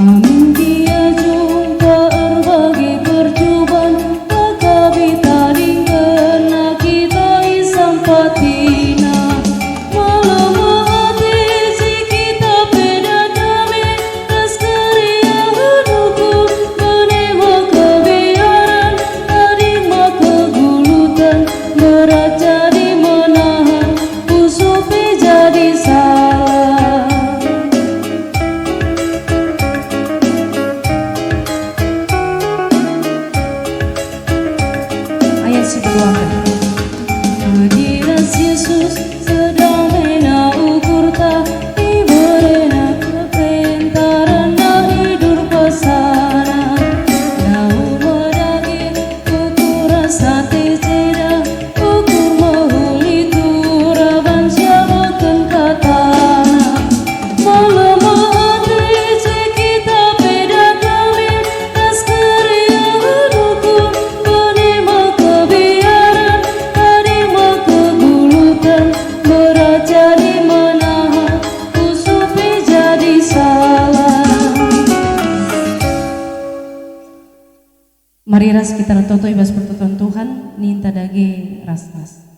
Amin dia jumpa berbagi percobaan, tetapi tadi kena kita isam patina. Malam hati si kita beda kami, ras keria hidupku menerima kebiaran, terima kegulutan, berat jadi menahan, usupi jadi salah. Ayat sebuah Hadirat Yesus sedang menaukur tak ibarena kepentaran dah hidur pesana. Nau medagi ukur sate seda, ukur mahuli turaban siapakan katana. Malam hati kita beda kami, ras keria hidupku menerima kebiaran, terima kegulutan, berat jadi menahan, usupi jadi salah. Mari ras kita toto ibas pertutuan Tuhan, ninta dage ras-ras.